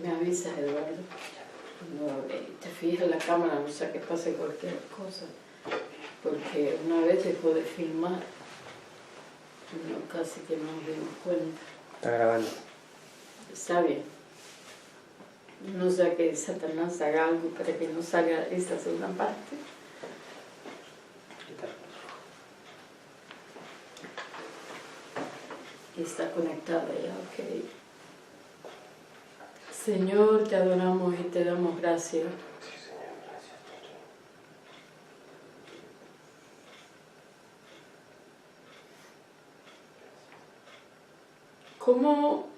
Me avisa, Eduardo. No, te fijas en la cámara, no sea que pase cualquier cosa. Porque una vez dejó de filmar, no, casi que no nos dimos cuenta. Está grabando. Está bien. No sea que Satanás haga algo para que no salga esta segunda parte. Está conectada ya, ok. Señor, te adoramos y te damos gracias. Sí, Señor, gracias. ¿Cómo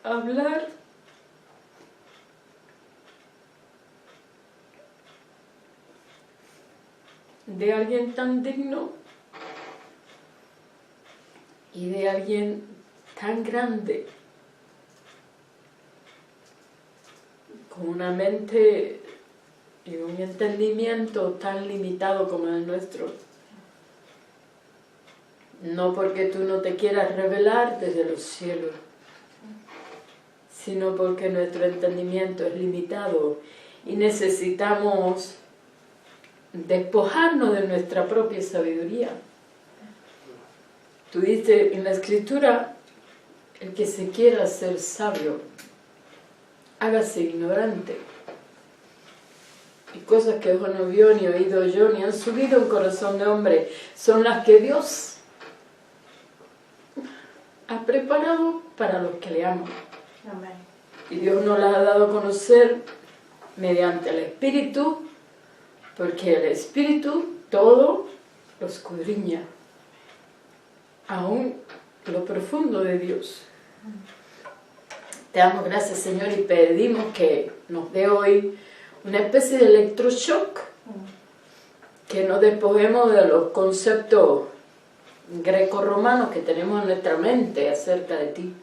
hablar de alguien tan digno y de alguien tan grande, con una mente y un entendimiento tan limitado como el nuestro? No porque tú no te quieras revelar desde los cielos, sino porque nuestro entendimiento es limitado y necesitamos despojarnos de nuestra propia sabiduría. Tú dices en la Escritura, el que se quiera ser sabio, hágase ignorante. Y cosas que ojo no vio, ni oído yo, ni han subido en corazón de hombre, son las que Dios ha preparado para los que le aman. Amén. Y Dios nos las ha dado a conocer mediante el Espíritu, porque el Espíritu todo lo escudriña, aún lo profundo de Dios. Te damos gracias, Señor, y pedimos que nos dé hoy una especie de electroshock, que nos despojemos de los conceptos greco-romanos que tenemos en nuestra mente acerca de ti,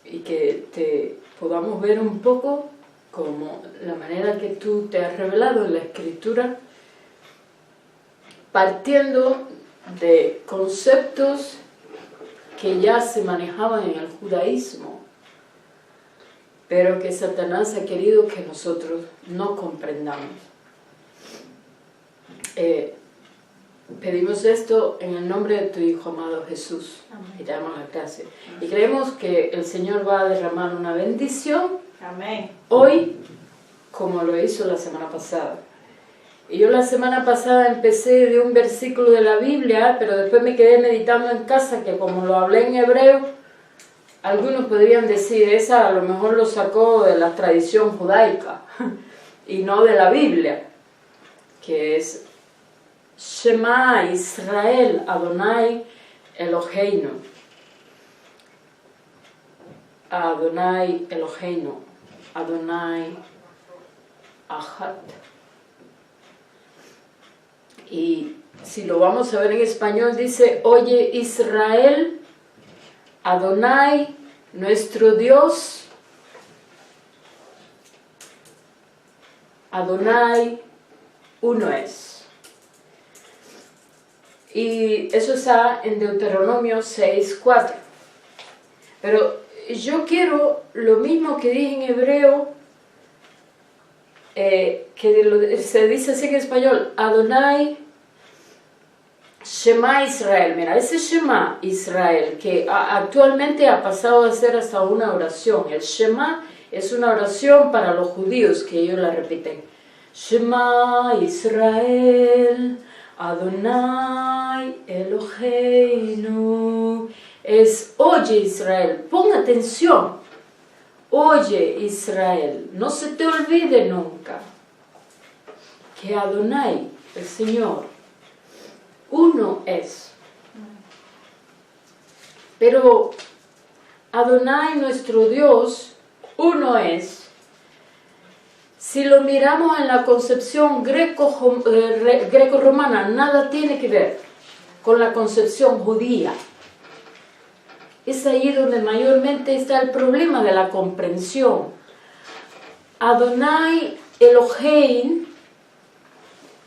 y que te podamos ver un poco como la manera que tú te has revelado en la Escritura, partiendo de conceptos que ya se manejaban en el judaísmo, pero que Satanás ha querido que nosotros no comprendamos. Pedimos esto en el nombre de tu Hijo amado Jesús. Amén. Y te damos las gracias. Amén. Y creemos que el Señor va a derramar una bendición. Amén. Hoy, como lo hizo la semana pasada. Y yo la semana pasada empecé de un versículo de la Biblia, pero después me quedé meditando en casa, que como lo hablé en hebreo, algunos podrían decir, esa a lo mejor lo sacó de la tradición judaica, y no de la Biblia, que es Shema Israel Adonai Eloheinu. Adonai Eloheinu. Adonai Ahad. Y si lo vamos a ver en español, dice: oye Israel, Adonai, nuestro Dios, Adonai, uno es. Y eso está en Deuteronomio 6:4. Pero yo quiero lo mismo que dije en hebreo, que se dice así en español: Adonai Shema Israel. Mira, ese Shema Israel, que actualmente ha pasado a ser hasta una oración. El Shema es una oración para los judíos, que ellos la repiten. Shema Israel, Adonai Eloheinu. Es oye Israel, pon atención. Oye Israel, no se te olvide nunca que Adonai, el Señor, uno es. Pero Adonai, nuestro Dios, uno es. Si lo miramos en la concepción greco-romana, nada tiene que ver con la concepción judía. Es ahí donde mayormente está el problema de la comprensión. Adonai Eloheinu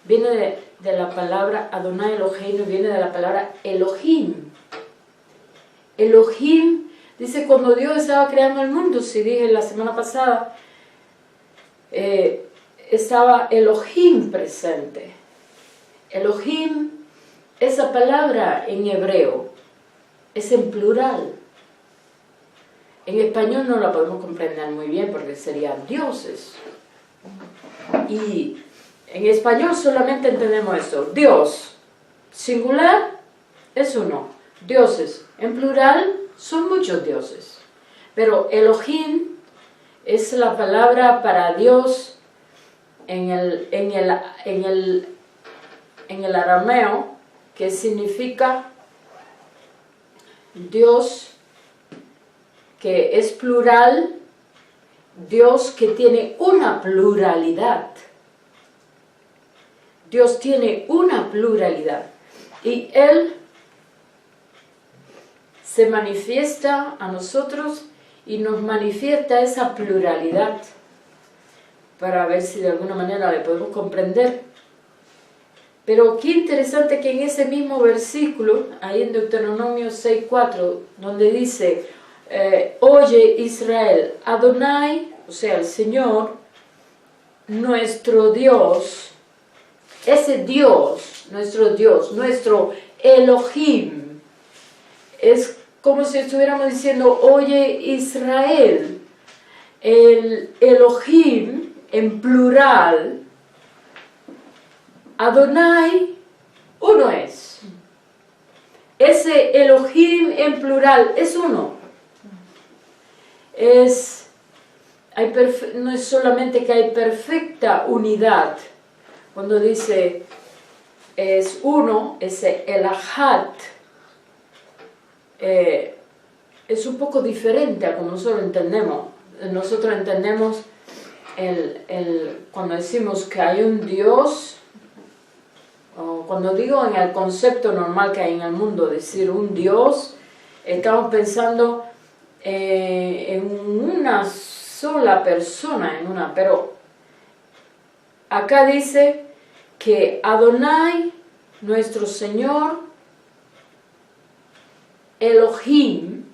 viene de la palabra Adonai Eloheinu, viene de la palabra Elohim. Elohim, dice cuando Dios estaba creando el mundo, si dije la semana pasada, estaba Elohim presente. Elohim, esa palabra en hebreo, es en plural. En español no la podemos comprender muy bien porque serían dioses. Y en español solamente entendemos esto. Dios, singular, es uno. Dioses, en plural, son muchos dioses. Pero Elohim es la palabra para Dios en el arameo, que significa Dios que es plural, Dios que tiene una pluralidad. Dios tiene una pluralidad. Y Él se manifiesta a nosotros y nos manifiesta esa pluralidad para ver si de alguna manera le podemos comprender. Pero qué interesante que en ese mismo versículo, ahí en Deuteronomio 6:4, donde dice, oye Israel, Adonai, o sea, el Señor, nuestro Dios, ese Dios, nuestro Elohim, es como si estuviéramos diciendo, oye Israel, el Elohim en plural, Adonai, uno es. Ese Elohim en plural es uno. No es solamente que hay perfecta unidad. Cuando dice es uno, ese el Ahad, es un poco diferente a como nosotros entendemos. Nosotros entendemos cuando decimos que hay un Dios, o cuando digo en el concepto normal que hay en el mundo, decir un Dios, estamos pensando en una sola persona, pero acá dice que Adonai, nuestro Señor, Elohim,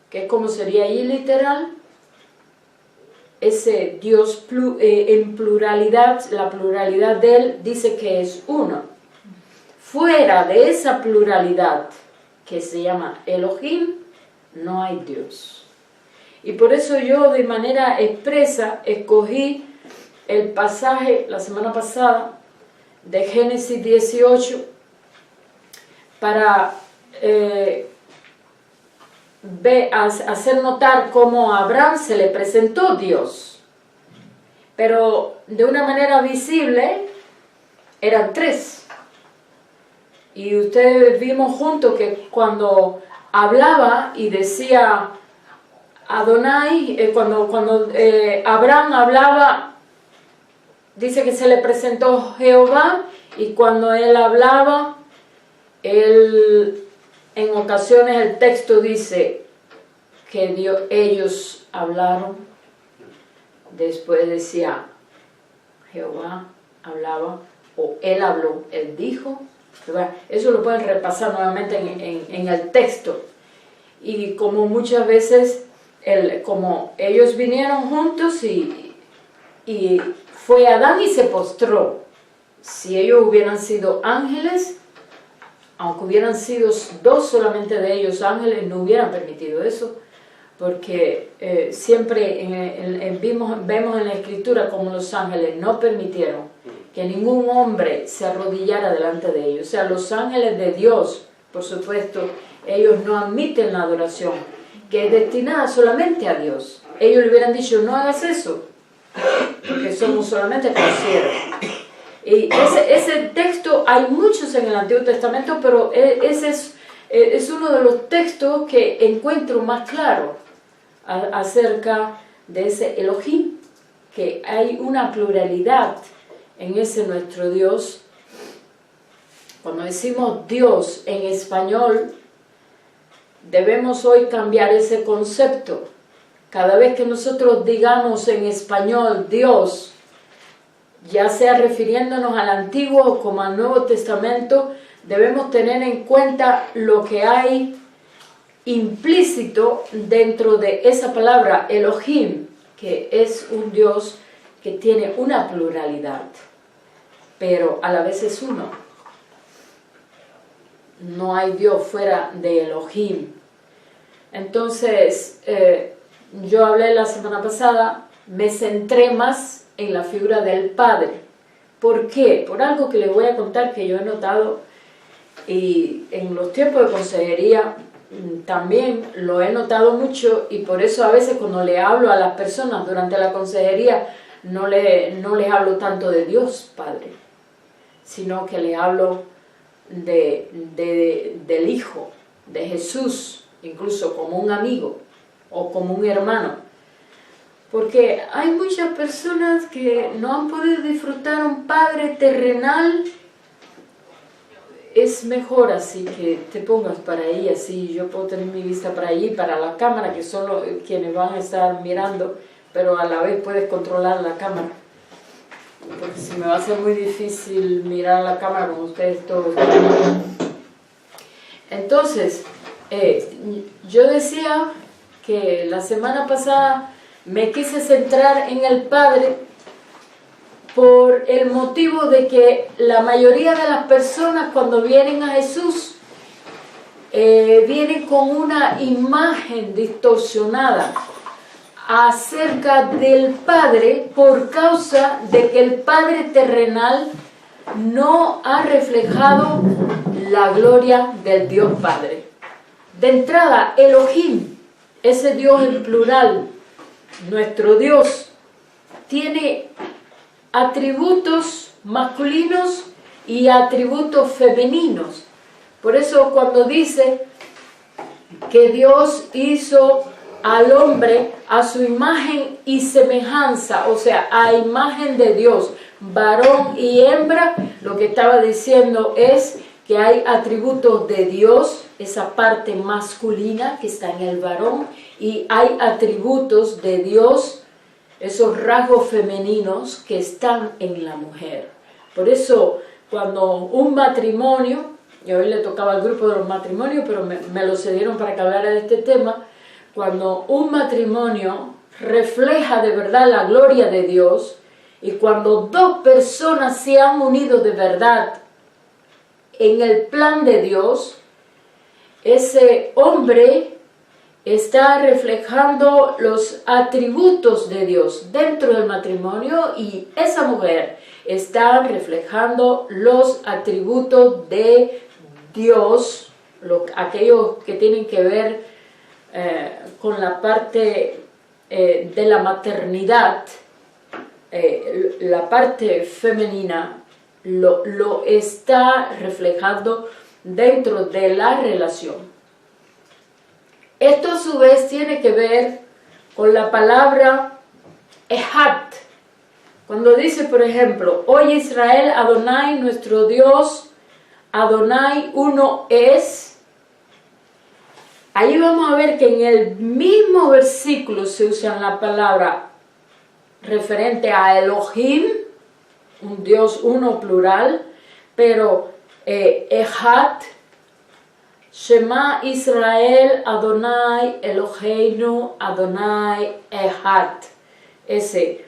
que es como sería ahí literal, ese Dios en pluralidad, la pluralidad de Él dice que es uno. Fuera de esa pluralidad que se llama Elohim, no hay Dios. Y por eso yo de manera expresa escogí el pasaje la semana pasada de Génesis 18 para hacer notar cómo a Abraham se le presentó Dios. Pero de una manera visible eran tres. Y ustedes vimos juntos que cuando hablaba y decía Adonai, cuando Abraham hablaba, dice que se le presentó Jehová, y cuando él hablaba, en ocasiones el texto dice que ellos hablaron, después decía Jehová hablaba, o él habló, él dijo. Eso lo pueden repasar nuevamente en el texto. Y como muchas veces, como ellos vinieron juntos y fue Adán y se postró. Si ellos hubieran sido ángeles, aunque hubieran sido dos solamente de ellos ángeles, no hubieran permitido eso, porque siempre vemos en la Escritura como los ángeles no permitieron que ningún hombre se arrodillara delante de ellos. O sea, los ángeles de Dios, por supuesto, ellos no admiten la adoración, que es destinada solamente a Dios. Ellos le hubieran dicho, no hagas eso, porque somos solamente consiervos. Y ese texto, hay muchos en el Antiguo Testamento, pero ese es uno de los textos que encuentro más claro acerca de ese Elohim, que hay una pluralidad en ese nuestro Dios. Cuando decimos Dios en español, debemos hoy cambiar ese concepto. Cada vez que nosotros digamos en español Dios, ya sea refiriéndonos al Antiguo como al Nuevo Testamento, debemos tener en cuenta lo que hay implícito dentro de esa palabra Elohim, que es un Dios que tiene una pluralidad, pero a la vez es uno. No hay Dios fuera de Elohim. Entonces, yo hablé la semana pasada, me centré más en la figura del Padre. ¿Por qué? Por algo que les voy a contar que yo he notado, y en los tiempos de consejería también lo he notado mucho, y por eso a veces cuando le hablo a las personas durante la consejería no les hablo tanto de Dios Padre, sino que les hablo del Hijo, de Jesús, incluso como un amigo o como un hermano. Porque hay muchas personas que no han podido disfrutar un Padre terrenal. Es mejor así que te pongas para ahí, así yo puedo tener mi vista para allí, para la cámara, que son quienes van a estar mirando, pero a la vez puedes controlar la cámara. Porque si me va a ser muy difícil mirar la cámara con ustedes todos. Entonces, yo decía que la semana pasada me quise centrar en el Padre por el motivo de que la mayoría de las personas cuando vienen a Jesús vienen con una imagen distorsionada acerca del Padre por causa de que el Padre terrenal no ha reflejado la gloria del Dios Padre. De entrada, Elohim, ese Dios en plural, nuestro Dios, tiene atributos masculinos y atributos femeninos. Por eso cuando dice que Dios hizo al hombre a su imagen y semejanza, o sea, a imagen de Dios, varón y hembra, lo que estaba diciendo es que hay atributos de Dios, esa parte masculina que está en el varón, y hay atributos de Dios, esos rasgos femeninos que están en la mujer. Por eso, cuando un matrimonio, y hoy le tocaba al grupo de los matrimonios, pero me lo cedieron para que hablara de este tema, cuando un matrimonio refleja de verdad la gloria de Dios, y cuando dos personas se han unido de verdad en el plan de Dios, ese hombre está reflejando los atributos de Dios dentro del matrimonio y esa mujer está reflejando los atributos de Dios, aquellos que tienen que ver con la parte de la maternidad, la parte femenina lo está reflejando dentro de la relación. Esto a su vez tiene que ver con la palabra Ejad. Cuando dice, por ejemplo, oye Israel, Adonai, nuestro Dios, Adonai uno es. Ahí vamos a ver que en el mismo versículo se usa la palabra referente a Elohim, un Dios uno plural, pero Ejad, Shema Israel, Adonai Eloheinu, Adonai Ejad. Ese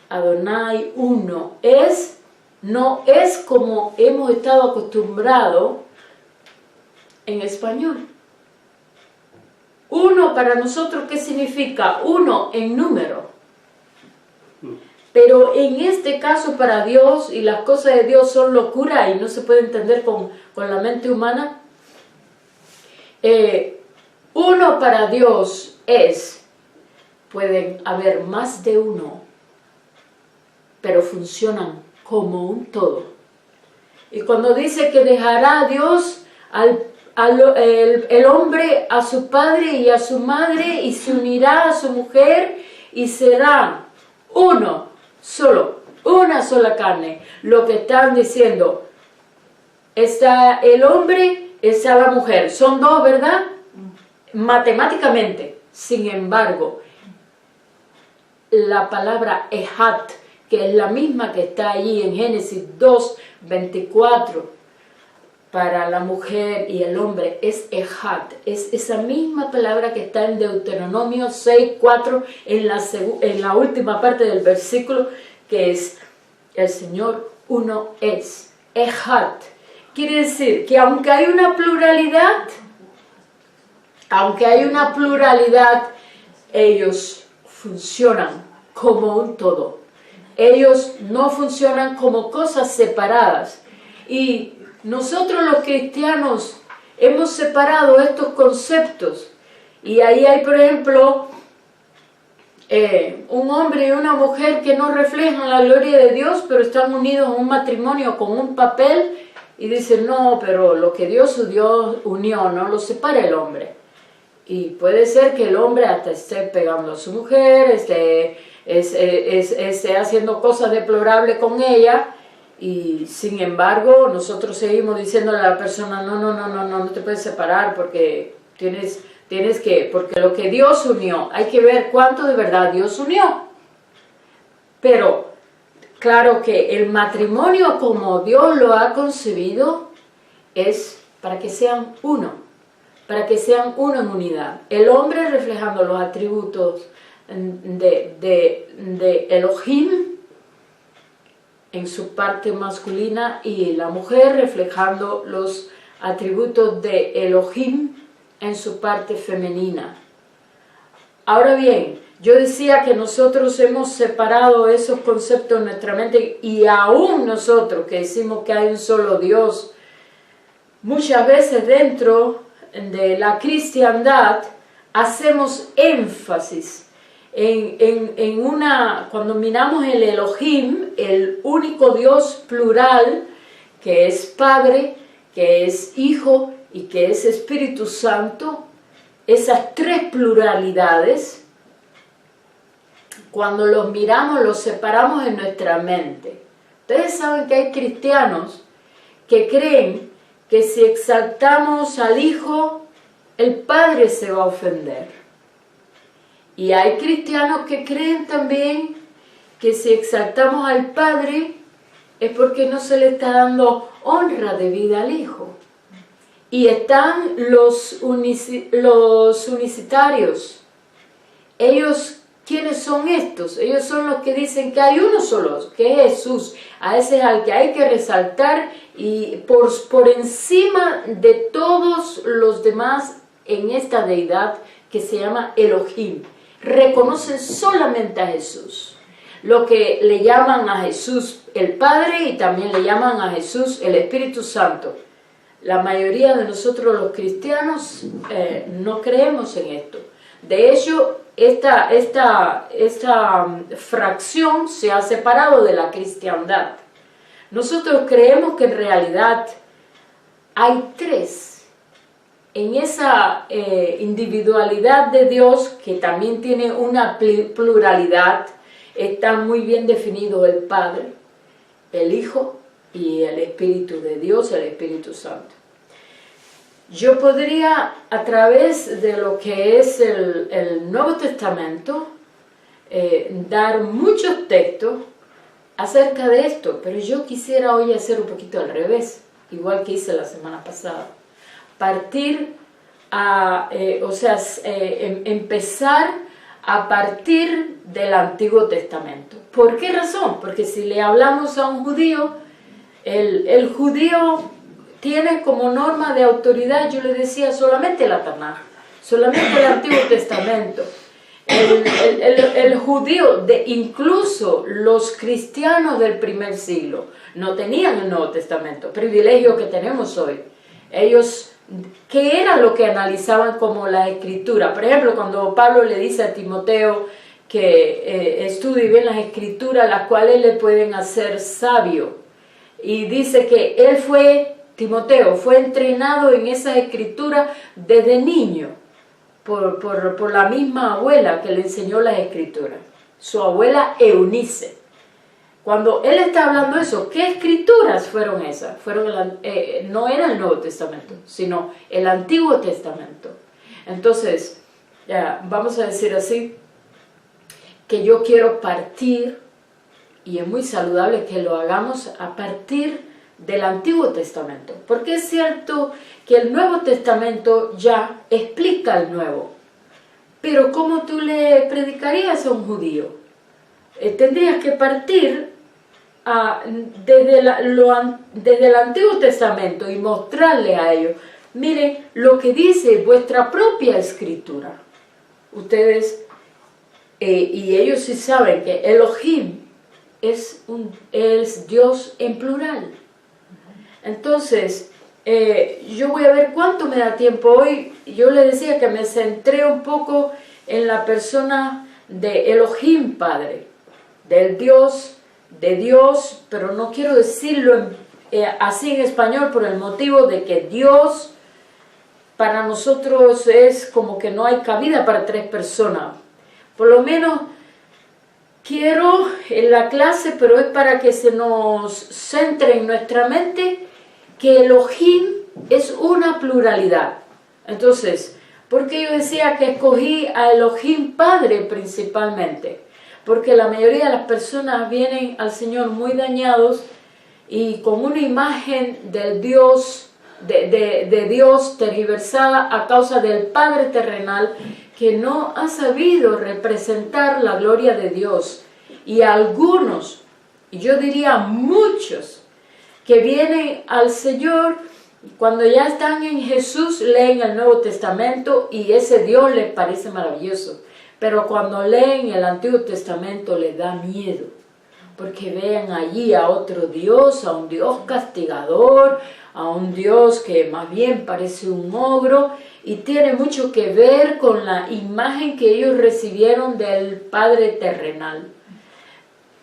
Adonai uno es, no es como hemos estado acostumbrados en español. Uno para nosotros, ¿qué significa? Uno en número. Pero en este caso para Dios, y las cosas de Dios son locura y no se puede entender con la mente humana, uno para Dios pueden haber más de uno, pero funcionan como un todo. Y cuando dice que dejará a Dios el hombre a su padre y a su madre y se unirá a su mujer y serán uno solo, una sola carne, lo que están diciendo, está el hombre, está la mujer, son dos, ¿verdad? Matemáticamente. Sin embargo, la palabra Ejad, que es la misma que está allí en Génesis 2:24, para la mujer y el hombre es ejad, es esa misma palabra que está en Deuteronomio 6:4 en la última parte del versículo, que es el Señor uno es, ejad. Quiere decir que aunque hay una pluralidad, ellos funcionan como un todo. Ellos no funcionan como cosas separadas. Y nosotros los cristianos hemos separado estos conceptos. Y ahí hay, por ejemplo, un hombre y una mujer que no reflejan la gloria de Dios, pero están unidos en un matrimonio con un papel. Y dicen, no, pero lo que Dios unió, no lo separa el hombre. Y puede ser que el hombre hasta esté pegando a su mujer, esté haciendo cosas deplorables con ella, y sin embargo nosotros seguimos diciéndole a la persona, no te puedes separar porque tienes que, porque lo que Dios unió, hay que ver cuánto de verdad Dios unió. Pero claro que el matrimonio como Dios lo ha concebido es para que sean uno en unidad. El hombre reflejando los atributos de Elohim en su parte masculina y la mujer reflejando los atributos de Elohim en su parte femenina. Ahora bien, yo decía que nosotros hemos separado esos conceptos en nuestra mente, y aún nosotros que decimos que hay un solo Dios, muchas veces dentro de la cristiandad hacemos énfasis cuando miramos el Elohim, el único Dios plural, que es Padre, que es Hijo y que es Espíritu Santo, esas tres pluralidades, cuando los miramos, los separamos en nuestra mente. Ustedes saben que hay cristianos que creen que si exaltamos al Hijo, el Padre se va a ofender. Y hay cristianos que creen también que si exaltamos al Padre es porque no se le está dando honra debida al Hijo. Y están los unicitarios. Ellos, ¿quiénes son estos? Ellos son los que dicen que hay uno solo, que es Jesús. A ese es al que hay que resaltar, y por encima de todos los demás en esta deidad que se llama Elohim. Reconocen solamente a Jesús. Lo que le llaman a Jesús el Padre, y también le llaman a Jesús el Espíritu Santo. La mayoría de nosotros los cristianos no creemos en esto. De hecho, esta fracción se ha separado de la cristiandad. Nosotros creemos que en realidad hay tres. En esa individualidad de Dios, que también tiene una pluralidad, está muy bien definido el Padre, el Hijo y el Espíritu de Dios, el Espíritu Santo. Yo podría, a través de lo que es el Nuevo Testamento, dar muchos textos acerca de esto, pero yo quisiera hoy hacer un poquito al revés, igual que hice la semana pasada. Empezar a partir del Antiguo Testamento. ¿Por qué razón? Porque si le hablamos a un judío, el judío tiene como norma de autoridad, yo le decía, solamente la Tanaj, solamente el Antiguo Testamento. El judío, incluso los cristianos del primer siglo, no tenían el Nuevo Testamento, privilegio que tenemos hoy. Ellos, ¿qué era lo que analizaban como la Escritura? Por ejemplo, cuando Pablo le dice a Timoteo que estudie bien las Escrituras, las cuales le pueden hacer sabio, y dice que Timoteo fue entrenado en esa Escritura desde niño, por la misma abuela que le enseñó las Escrituras, su abuela Eunice. Cuando él está hablando de eso, ¿qué escrituras fueron esas? No era el Nuevo Testamento, sino el Antiguo Testamento. Entonces, vamos a decir así, que yo quiero partir, y es muy saludable que lo hagamos a partir del Antiguo Testamento. Porque es cierto que el Nuevo Testamento ya explica el Nuevo. Pero ¿cómo tú le predicarías a un judío? Tendrías que partir desde el Antiguo Testamento y mostrarle a ellos, miren lo que dice vuestra propia escritura. Ustedes, y ellos sí saben que Elohim es Dios en plural. Entonces, yo voy a ver cuánto me da tiempo hoy. Yo le decía que me centré un poco en la persona de Elohim Padre, del Dios, de Dios, pero no quiero decirlo así en español por el motivo de que Dios para nosotros es como que no hay cabida para tres personas. Por lo menos quiero en la clase, pero es para que se nos centre en nuestra mente que Elohim es una pluralidad. Entonces, ¿por qué yo decía que escogí a Elohim Padre principalmente? Porque la mayoría de las personas vienen al Señor muy dañados y con una imagen del Dios, de Dios tergiversada a causa del Padre terrenal que no ha sabido representar la gloria de Dios. Y algunos, y yo diría muchos, que vienen al Señor cuando ya están en Jesús, leen el Nuevo Testamento y ese Dios les parece maravilloso. Pero cuando leen el Antiguo Testamento les da miedo, porque ven allí a otro Dios, a un Dios castigador, a un Dios que más bien parece un ogro, y tiene mucho que ver con la imagen que ellos recibieron del Padre terrenal.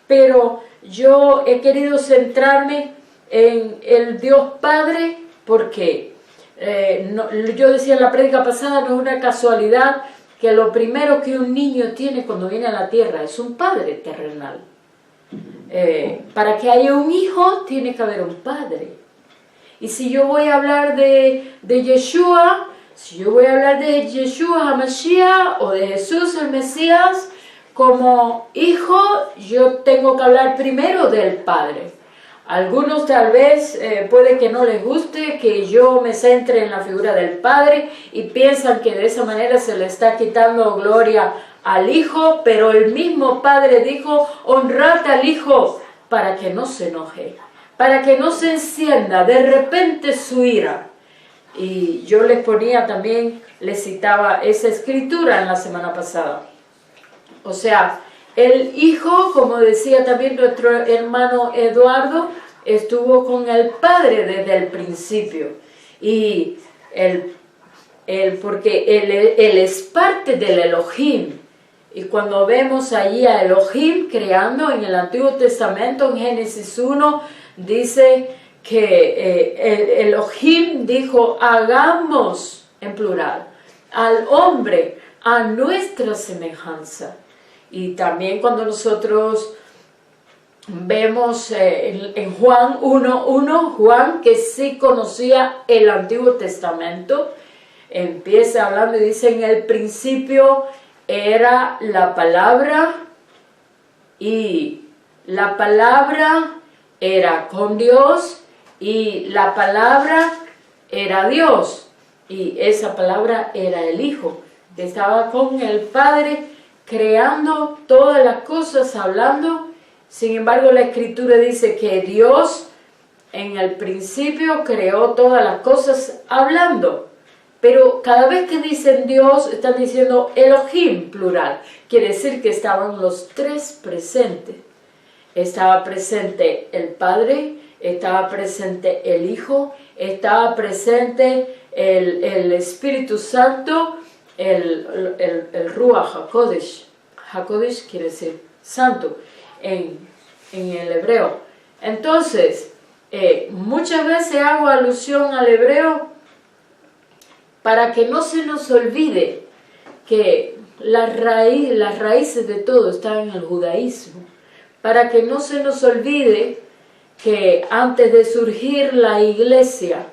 Pero yo he querido centrarme en el Dios Padre, porque yo decía en la prédica pasada, no es una casualidad que lo primero que un niño tiene cuando viene a la tierra es un padre terrenal. Para que haya un hijo, tiene que haber un padre. Y si yo voy a hablar de Yeshua, si yo voy a hablar de Yeshua HaMashiach o de Jesús el Mesías, como hijo, yo tengo que hablar primero del Padre. Algunos tal vez puede que no les guste que yo me centre en la figura del Padre y piensan que de esa manera se le está quitando gloria al Hijo, pero el mismo Padre dijo, honrad al Hijo para que no se enoje, para que no se encienda de repente su ira. Y yo les ponía también, les citaba esa escritura en la semana pasada. O sea, el Hijo, como decía también nuestro hermano Eduardo, estuvo con el Padre desde el principio. Y porque él es parte del Elohim. Y cuando vemos allí a Elohim creando en el Antiguo Testamento, en Génesis 1, dice que el Elohim dijo, hagamos, en plural, al hombre a nuestra semejanza. Y también cuando nosotros vemos en Juan 1:1, Juan, que sí conocía el Antiguo Testamento, empieza hablando y dice, en el principio era la palabra, y la palabra era con Dios, y la palabra era Dios, y esa palabra era el Hijo, que estaba con el Padre, creando todas las cosas, hablando. Sin embargo, la Escritura dice que Dios en el principio creó todas las cosas hablando. Pero cada vez que dicen Dios, están diciendo Elohim, plural. Quiere decir que estaban los tres presentes. Estaba presente el Padre, estaba presente el Hijo, estaba presente el Espíritu Santo, el Ruach HaKodesh. HaKodesh quiere decir santo en el hebreo. Entonces, muchas veces hago alusión al hebreo para que no se nos olvide que las raíces de todo están en el judaísmo. Para que no se nos olvide que antes de surgir la iglesia,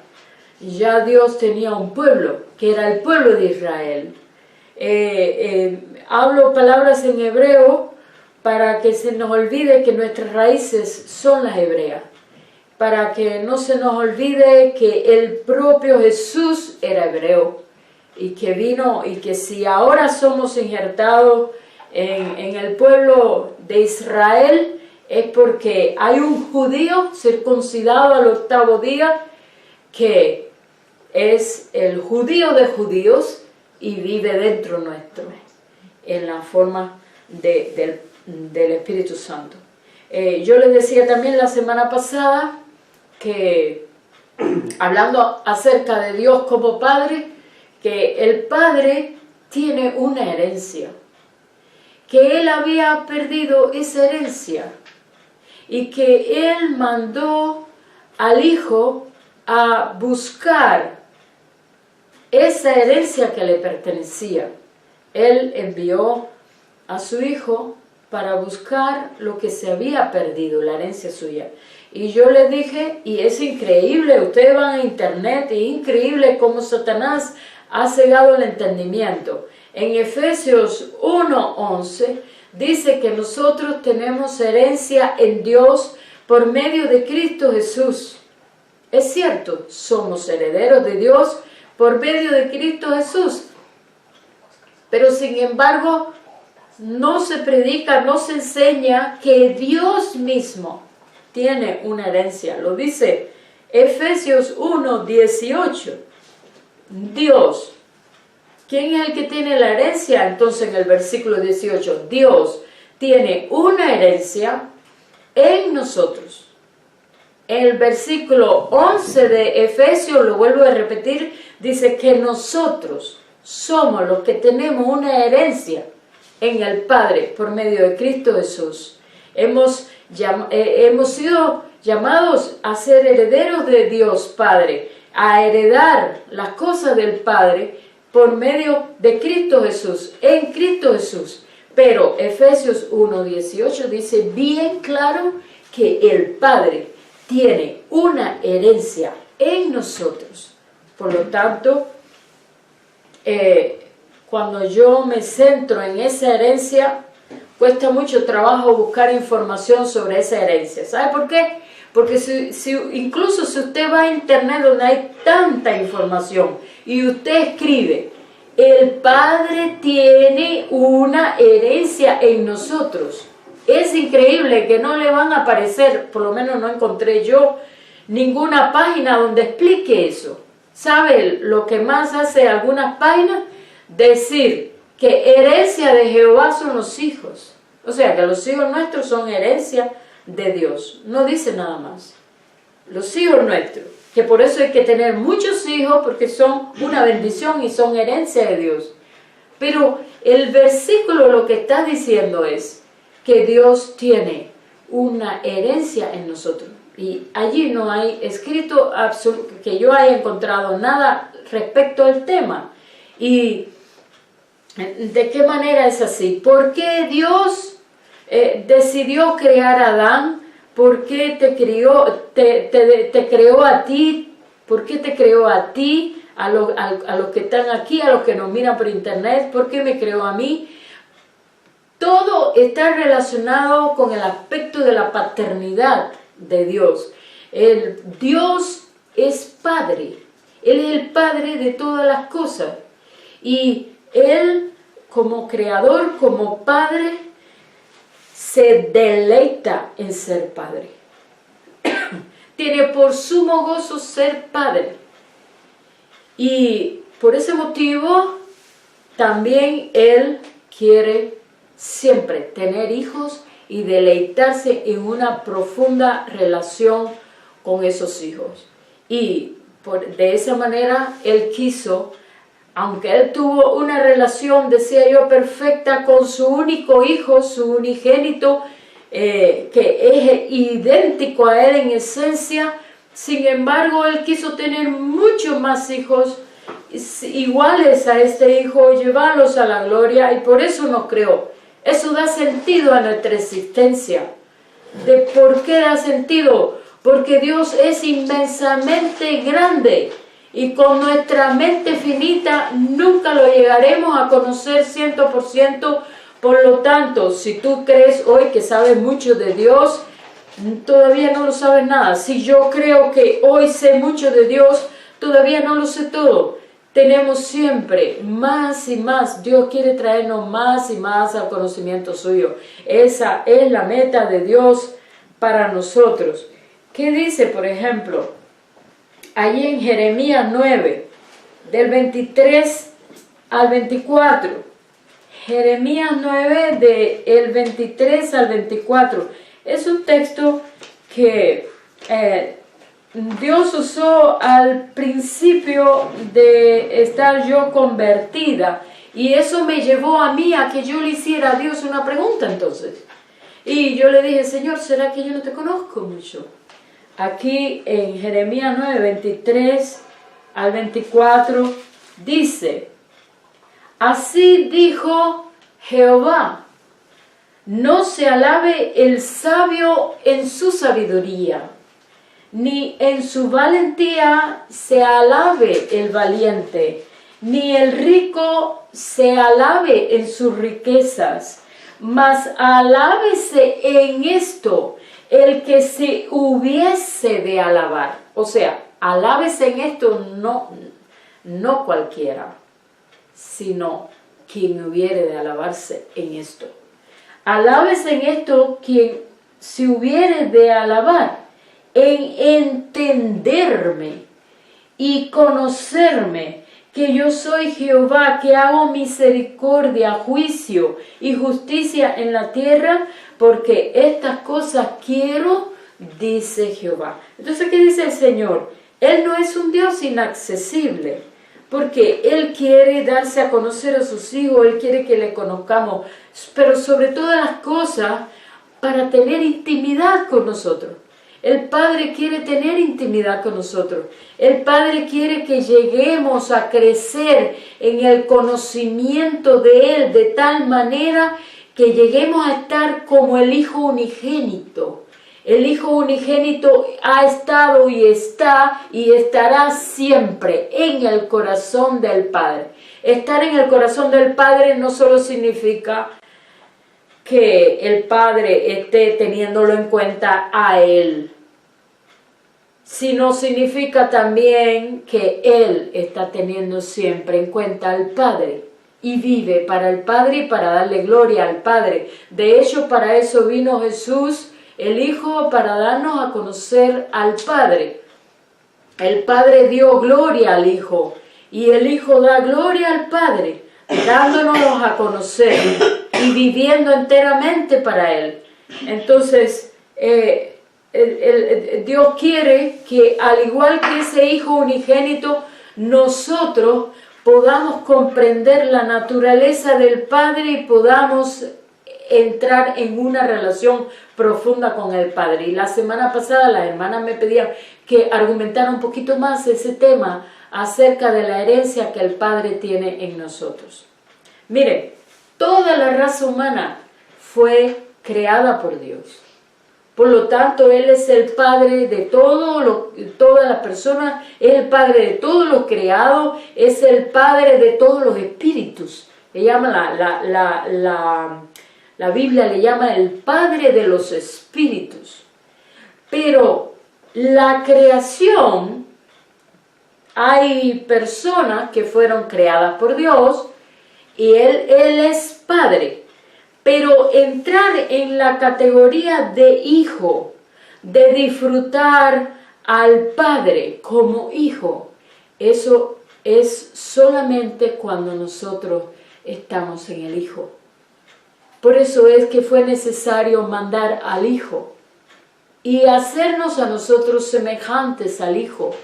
ya Dios tenía un pueblo, que era el pueblo de Israel. Hablo palabras en hebreo para que se nos olvide que nuestras raíces son las hebreas. para que no se nos olvide que el propio Jesús era hebreo y que vino y que si ahora somos injertados en el pueblo de Israel es porque hay un judío circuncidado al 8º día que es el judío de judíos y vive dentro nuestro en la forma del Espíritu Santo. Yo les decía también la semana pasada que hablando acerca de Dios como Padre, que el Padre tiene una herencia, que Él había perdido esa herencia y que Él mandó al Hijo a buscar esa herencia que le pertenecía. Él envió a su Hijo para buscar lo que se había perdido, la herencia suya. Y yo le dije, y es increíble, ustedes van a internet, y es increíble cómo Satanás ha cegado el entendimiento. En Efesios 1:11 dice que nosotros tenemos herencia en Dios por medio de Cristo Jesús. Es cierto, somos herederos de Dios por medio de Cristo Jesús. Pero sin embargo, no se predica, no se enseña que Dios mismo tiene una herencia. Lo dice Efesios 1:18. Dios. ¿Quién es el que tiene la herencia? Entonces en el versículo 18, Dios tiene una herencia en nosotros. El versículo 11 de Efesios, lo vuelvo a repetir, dice que nosotros somos los que tenemos una herencia en el Padre por medio de Cristo Jesús. Hemos sido llamados a ser herederos de Dios Padre, a heredar las cosas del Padre por medio de Cristo Jesús, en Cristo Jesús. Pero Efesios 1:18 dice bien claro que el Padre tiene una herencia en nosotros. Por lo tanto, cuando yo me centro en esa herencia, cuesta mucho trabajo buscar información sobre esa herencia. ¿Sabe por qué? Porque incluso si usted va a internet donde hay tanta información y usted escribe, el Padre tiene una herencia en nosotros, es increíble que no le van a aparecer, por lo menos no encontré yo, ninguna página donde explique eso. ¿Sabe lo que más hace algunas páginas? Decir que herencia de Jehová son los hijos. O sea, que los hijos nuestros son herencia de Dios. No dice nada más. Los hijos nuestros. Que por eso hay que tener muchos hijos porque son una bendición y son herencia de Dios. Pero el versículo lo que está diciendo es que Dios tiene una herencia en nosotros. Y allí no hay escrito que yo haya encontrado nada respecto al tema. ¿Y de qué manera es así? ¿Por qué Dios decidió crear a Adán? ¿Por qué te creó a ti? ¿Por qué te creó a ti? A los que están aquí, a los que nos miran por internet, ¿por qué me creó a mí? Todo está relacionado con el aspecto de la paternidad de Dios. Dios es Padre. Él es el Padre de todas las cosas. Y Él, como Creador, como Padre, se deleita en ser Padre. Tiene por sumo gozo ser Padre. Y por ese motivo, también Él quiere siempre tener hijos y deleitarse en una profunda relación con esos hijos. Y de esa manera Él quiso, aunque Él tuvo una relación, decía yo, perfecta con su único hijo, su unigénito, que es idéntico a Él en esencia, sin embargo Él quiso tener muchos más hijos iguales a este hijo, llevarlos a la gloria, y por eso nos creó. Eso da sentido a nuestra existencia. ¿De por qué da sentido? Porque Dios es inmensamente grande y con nuestra mente finita nunca lo llegaremos a conocer 100%. Por lo tanto, si tú crees hoy que sabes mucho de Dios, todavía no lo sabes nada. Si yo creo que hoy sé mucho de Dios, todavía no lo sé todo. Tenemos siempre más y más. Dios quiere traernos más y más al conocimiento suyo. Esa es la meta de Dios para nosotros. ¿Qué dice, por ejemplo, allí en Jeremías 9, del 23 al 24? Jeremías 9, del 23 al 24. Es un texto que Dios usó al principio de estar yo convertida, y eso me llevó a mí a que yo le hiciera a Dios una pregunta entonces. Y yo le dije, Señor, ¿será que yo no te conozco mucho? Aquí en Jeremías 9, 23 al 24 dice: así dijo Jehová, no se alabe el sabio en su sabiduría, ni en su valentía se alabe el valiente, ni el rico se alabe en sus riquezas, mas alábese en esto el que se hubiese de alabar. O sea, alábese en esto no cualquiera, sino quien hubiere de alabarse en esto. Alábese en esto quien se hubiere de alabar, en entenderme y conocerme, que yo soy Jehová, que hago misericordia, juicio y justicia en la tierra, porque estas cosas quiero, dice Jehová. Entonces, ¿qué dice el Señor? Él no es un Dios inaccesible, porque Él quiere darse a conocer a sus hijos, Él quiere que le conozcamos, pero sobre todas las cosas, para tener intimidad con nosotros. El Padre quiere tener intimidad con nosotros. El Padre quiere que lleguemos a crecer en el conocimiento de Él, de tal manera que lleguemos a estar como el Hijo unigénito. El Hijo unigénito ha estado y está y estará siempre en el corazón del Padre. Estar en el corazón del Padre no solo significa que el Padre esté teniéndolo en cuenta a Él, sino significa también que Él está teniendo siempre en cuenta al Padre y vive para el Padre y para darle gloria al Padre. De hecho, para eso vino Jesús, el Hijo, para darnos a conocer al Padre. El Padre dio gloria al Hijo y el Hijo da gloria al Padre, dándonos a conocer y viviendo enteramente para Él. Entonces, Dios quiere que, al igual que ese Hijo unigénito, nosotros podamos comprender la naturaleza del Padre y podamos entrar en una relación profunda con el Padre. Y la semana pasada las hermanas me pedían que argumentara un poquito más ese tema acerca de la herencia que el Padre tiene en nosotros. Miren, toda la raza humana fue creada por Dios. Por lo tanto, Él es el Padre de todas las personas, es el Padre de todos los creados, es el Padre de todos los espíritus. Le llama la Biblia le llama el Padre de los espíritus. Pero la creación, hay personas que fueron creadas por Dios y Él es Padre. Pero entrar en la categoría de hijo, de disfrutar al Padre como hijo, eso es solamente cuando nosotros estamos en el Hijo. Por eso es que fue necesario mandar al Hijo y hacernos a nosotros semejantes al Hijo.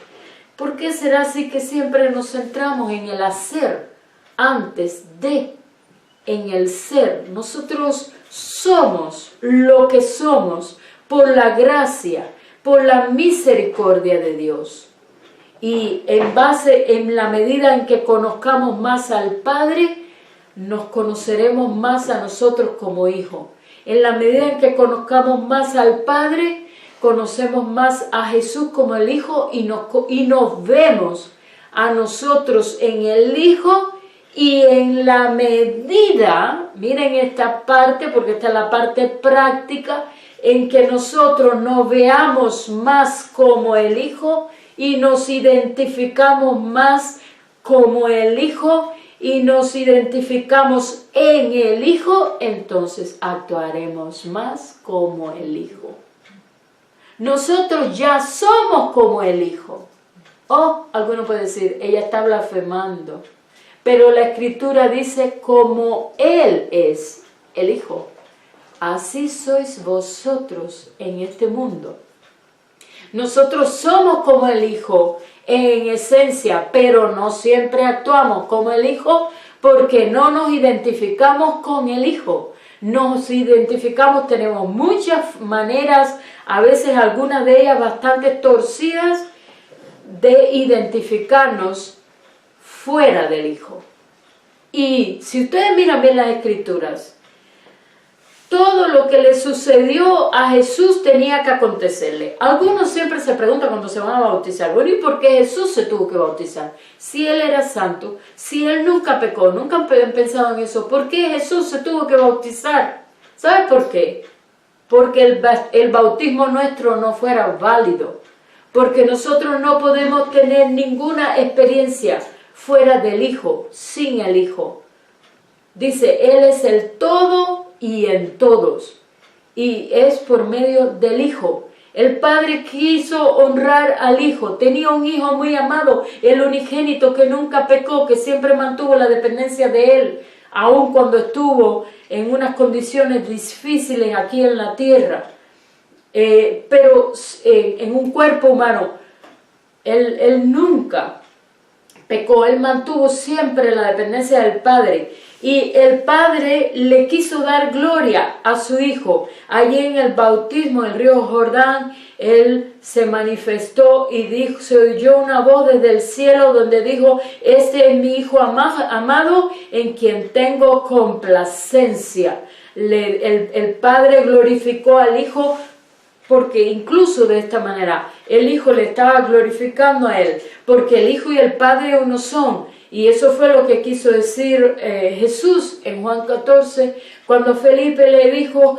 ¿Por qué será así que siempre nos centramos en el hacer antes de en el ser? Nosotros somos lo que somos por la gracia, por la misericordia de Dios. Y en la medida en que conozcamos más al Padre, nos conoceremos más a nosotros como hijos. En la medida en que conozcamos más al Padre, conocemos más a Jesús como el Hijo y nos vemos a nosotros en el Hijo. Y en la medida, miren esta parte, porque esta es la parte práctica, en que nosotros nos veamos más como el Hijo y nos identificamos más como el Hijo y nos identificamos en el Hijo, entonces actuaremos más como el Hijo. Nosotros ya somos como el Hijo. Alguno puede decir, ella está blasfemando. Pero la Escritura dice, como Él es el Hijo, así sois vosotros en este mundo. Nosotros somos como el Hijo en esencia, pero no siempre actuamos como el Hijo porque no nos identificamos con el Hijo. Nos identificamos, tenemos muchas maneras, a veces algunas de ellas bastante torcidas, de identificarnos fuera del Hijo. Y si ustedes miran bien las Escrituras, todo lo que le sucedió a Jesús tenía que acontecerle. Algunos siempre se preguntan cuando se van a bautizar, bueno, ¿y por qué Jesús se tuvo que bautizar? Si Él era santo, si Él nunca pecó, nunca han pensado en eso, ¿por qué Jesús se tuvo que bautizar? ¿Sabes por qué? Porque el bautismo nuestro no fuera válido, porque nosotros no podemos tener ninguna experiencia fuera del Hijo, sin el Hijo. Dice, Él es el todo y en todos, y es por medio del Hijo. El Padre quiso honrar al Hijo, tenía un Hijo muy amado, el unigénito que nunca pecó, que siempre mantuvo la dependencia de Él, aun cuando estuvo en unas condiciones difíciles aquí en la tierra, pero en un cuerpo humano. Él nunca pecó, Él mantuvo siempre la dependencia del Padre. Y el Padre le quiso dar gloria a su Hijo. Allí en el bautismo, en el río Jordán, Él se manifestó y dijo, se oyó una voz desde el cielo donde dijo, este es mi Hijo amado en quien tengo complacencia. El Padre glorificó al Hijo, porque incluso de esta manera el Hijo le estaba glorificando a Él, porque el Hijo y el Padre uno son. Y eso fue lo que quiso decir Jesús en Juan 14, cuando Felipe le dijo,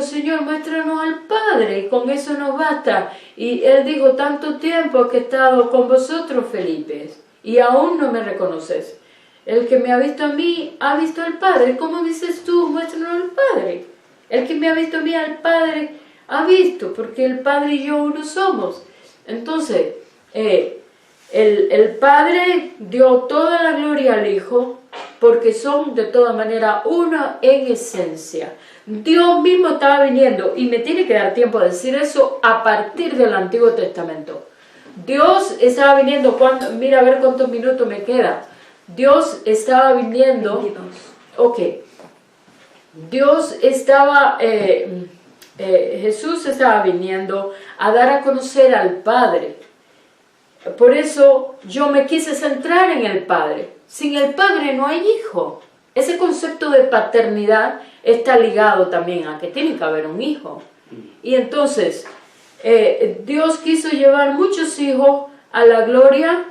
Señor, muéstranos al Padre, y con eso nos basta. Y Él dijo, tanto tiempo que he estado con vosotros, Felipe, y aún no me reconoces. El que me ha visto a mí, ha visto al Padre. ¿Cómo dices tú, muéstranos al Padre? El que me ha visto a mí, al Padre, ha visto, porque el Padre y yo uno somos. Entonces, el Padre dio toda la gloria al Hijo, porque son de toda manera uno en esencia. Dios mismo estaba viniendo, y me tiene que dar tiempo a decir eso a partir del Antiguo Testamento. Dios estaba viniendo, mira a ver cuántos minutos me queda. Dios estaba viniendo. 22. Ok. Jesús estaba viniendo a dar a conocer al Padre. Por eso yo me quise centrar en el Padre. Sin el Padre no hay Hijo. Ese concepto de paternidad está ligado también a que tiene que haber un Hijo. Y entonces, Dios quiso llevar muchos hijos a la gloria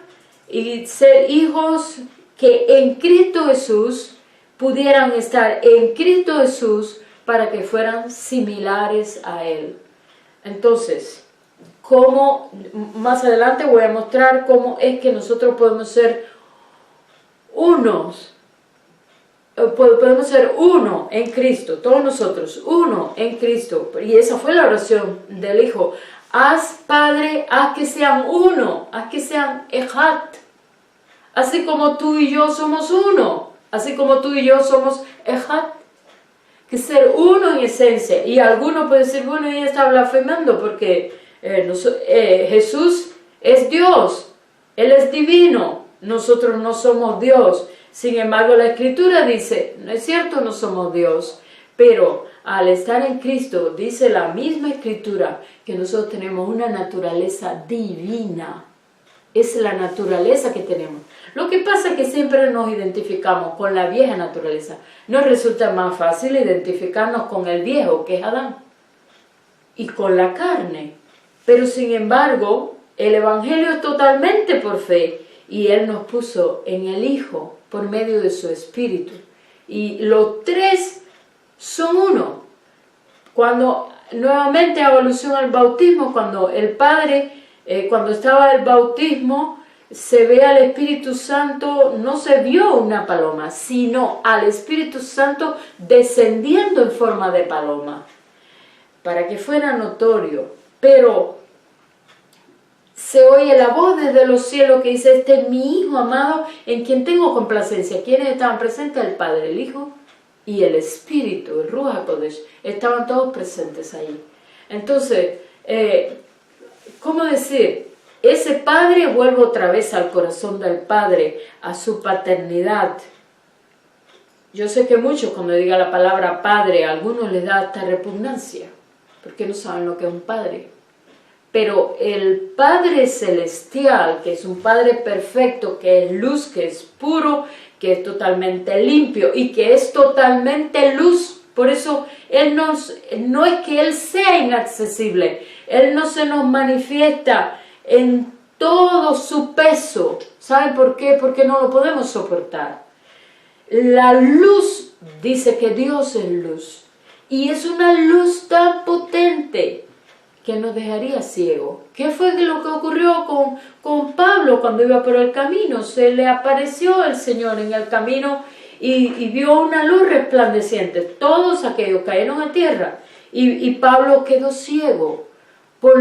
y ser hijos que en Cristo Jesús pudieran estar en Cristo Jesús para que fueran similares a Él. Entonces, más adelante voy a mostrar cómo es que nosotros podemos ser podemos ser uno en Cristo, todos nosotros, uno en Cristo. Y esa fue la oración del Hijo. Haz, Padre, haz que sean uno, haz que sean ejad, así como tú y yo somos uno, así como tú y yo somos ejad, que ser uno en esencia. Y alguno puede decir, bueno, ella está blasfemando porque Jesús es Dios, Él es divino, nosotros no somos Dios. Sin embargo, la Escritura dice, no es cierto, no somos Dios, pero al estar en Cristo, dice la misma Escritura, que nosotros tenemos una naturaleza divina. Es la naturaleza que tenemos. Lo que pasa es que siempre nos identificamos con la vieja naturaleza. Nos resulta más fácil identificarnos con el viejo, que es Adán, y con la carne. Pero sin embargo, el Evangelio es totalmente por fe, y Él nos puso en el Hijo por medio de su Espíritu. Y los tres son uno. Cuando nuevamente hago alusión al bautismo, cuando el Padre, cuando estaba el bautismo, se ve al Espíritu Santo, no se vio una paloma, sino al Espíritu Santo descendiendo en forma de paloma, para que fuera notorio. Pero se oye la voz desde los cielos que dice: este es mi Hijo amado, en quien tengo complacencia. ¿Quiénes estaban presentes? El Padre, el Hijo y el Espíritu, el Ruach HaKodesh. Estaban todos presentes ahí. Entonces, ¿cómo decir? Ese Padre, vuelve otra vez al corazón del Padre, a su paternidad. Yo sé que muchos, cuando diga la palabra Padre, a algunos les da hasta repugnancia, porque no saben lo que es un Padre. Pero el Padre Celestial, que es un Padre perfecto, que es luz, que es puro, que es totalmente limpio y que es totalmente luz. Por eso Él no es que Él sea inaccesible, Él no se nos manifiesta en todo su peso. ¿Saben por qué? Porque no lo podemos soportar. La luz dice que Dios es luz, y es una luz tan potente que nos dejaría ciego. ¿Qué fue lo que ocurrió con Pablo cuando iba por el camino? Se le apareció el Señor en el camino y vio una luz resplandeciente. Todos aquellos cayeron a tierra y Pablo quedó ciego por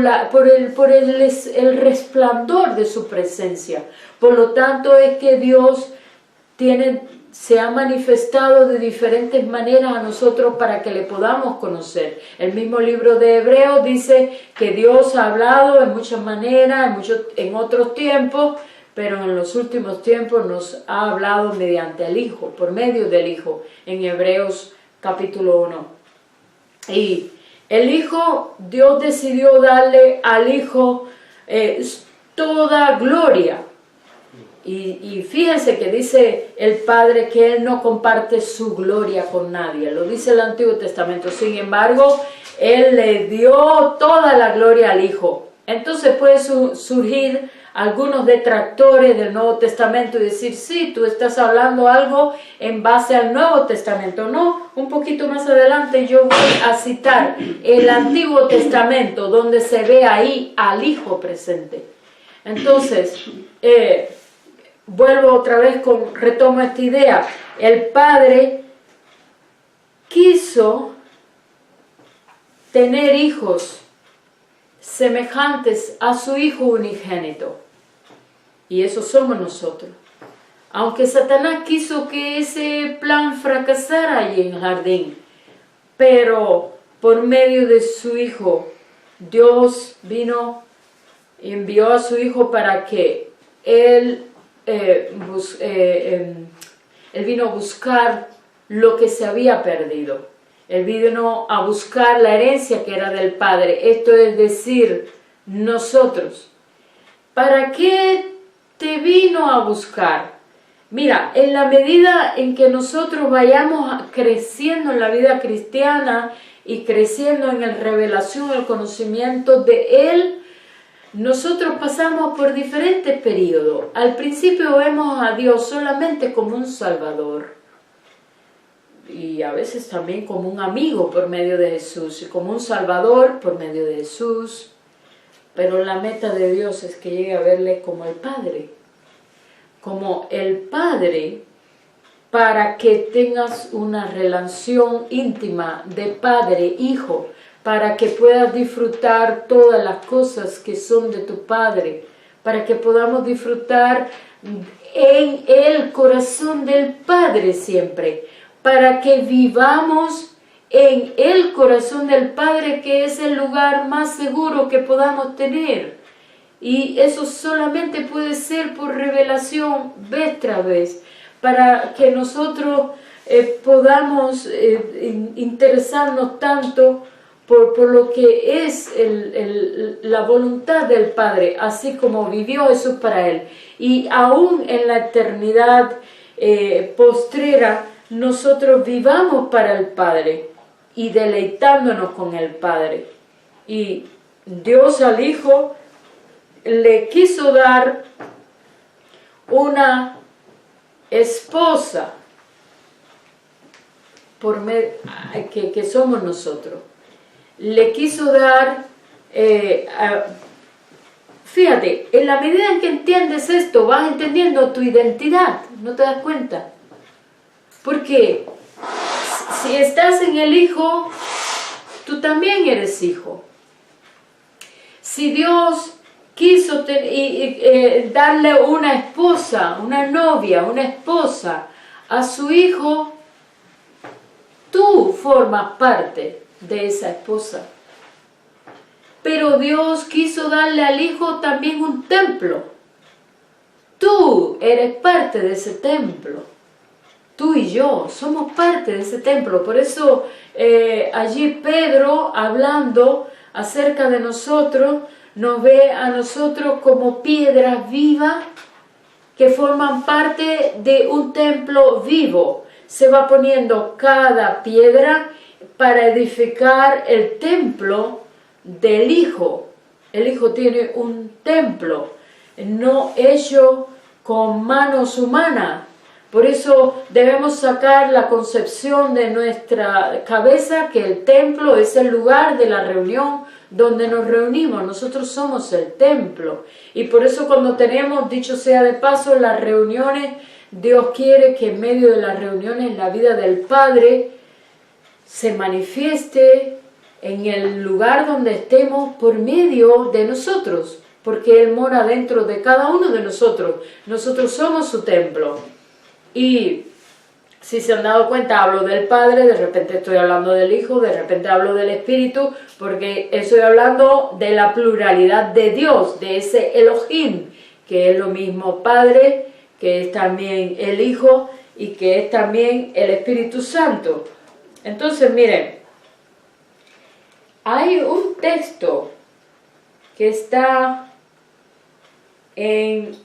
el resplandor de su presencia. Por lo tanto, es que Dios se ha manifestado de diferentes maneras a nosotros para que le podamos conocer. El mismo libro de Hebreos dice que Dios ha hablado en muchas maneras, en otros tiempos, pero en los últimos tiempos nos ha hablado mediante el Hijo, por medio del Hijo, en Hebreos capítulo 1. Y el Hijo, Dios decidió darle al Hijo toda gloria. Y fíjense que dice el Padre que Él no comparte su gloria con nadie. Lo dice el Antiguo Testamento. Sin embargo, Él le dio toda la gloria al Hijo. Entonces puede surgir algunos detractores del Nuevo Testamento y decir: sí, tú estás hablando algo en base al Nuevo Testamento. No, un poquito más adelante yo voy a citar el Antiguo Testamento, donde se ve ahí al Hijo presente. Entonces, vuelvo otra vez, retomo esta idea. El Padre quiso tener hijos semejantes a su Hijo unigénito. Y eso somos nosotros. Aunque Satanás quiso que ese plan fracasara allí en el jardín, pero por medio de su Hijo, Dios envió a su Hijo para que Él vino a buscar lo que se había perdido. Él vino a buscar la herencia que era del Padre. Esto es decir, nosotros. ¿Para qué te vino a buscar? Mira, en la medida en que nosotros vayamos creciendo en la vida cristiana y creciendo en la revelación, el conocimiento de Él, nosotros pasamos por diferentes periodos. Al principio vemos a Dios solamente como un Salvador, y a veces también como un amigo por medio de Jesús, y como un Salvador por medio de Jesús. Pero la meta de Dios es que llegue a verle como el Padre. Como el Padre, para que tengas una relación íntima de padre-hijo, para que puedas disfrutar todas las cosas que son de tu Padre, para que podamos disfrutar en el corazón del Padre siempre, para que vivamos en el corazón del Padre, que es el lugar más seguro que podamos tener. Y eso solamente puede ser por revelación vez tras vez, para que nosotros podamos interesarnos tanto por lo que es la voluntad del Padre, así como vivió Jesús para Él. Y aún en la eternidad postrera, nosotros vivamos para el Padre y deleitándonos con el Padre. Y Dios al Hijo le quiso dar una esposa que somos nosotros. le quiso dar, fíjate, en la medida en que entiendes esto, vas entendiendo tu identidad, ¿no te das cuenta? Porque si estás en el Hijo, tú también eres hijo. Si Dios quiso darle una esposa, una novia, una esposa a su hijo, tú formas parte de esa esposa. Pero Dios quiso darle al hijo también un templo. Tú eres parte de ese templo. Tú y yo somos parte de ese templo. Por eso allí Pedro, hablando acerca de nosotros, nos ve a nosotros como piedras vivas que forman parte de un templo vivo. Se va poniendo cada piedra para edificar el templo del Hijo. El Hijo tiene un templo, no hecho con manos humanas. Por eso debemos sacar la concepción de nuestra cabeza que el templo es el lugar de la reunión donde nos reunimos. Nosotros somos el templo. Y por eso cuando tenemos, dicho sea de paso, las reuniones, Dios quiere que en medio de las reuniones la vida del Padre se manifieste en el lugar donde estemos por medio de nosotros. Porque Él mora dentro de cada uno de nosotros. Nosotros somos su templo. Y si se han dado cuenta, hablo del Padre, de repente estoy hablando del Hijo, de repente hablo del Espíritu, porque estoy hablando de la pluralidad de Dios, de ese Elohim, que es lo mismo Padre, que es también el Hijo y que es también el Espíritu Santo. Entonces, miren, hay un texto que está en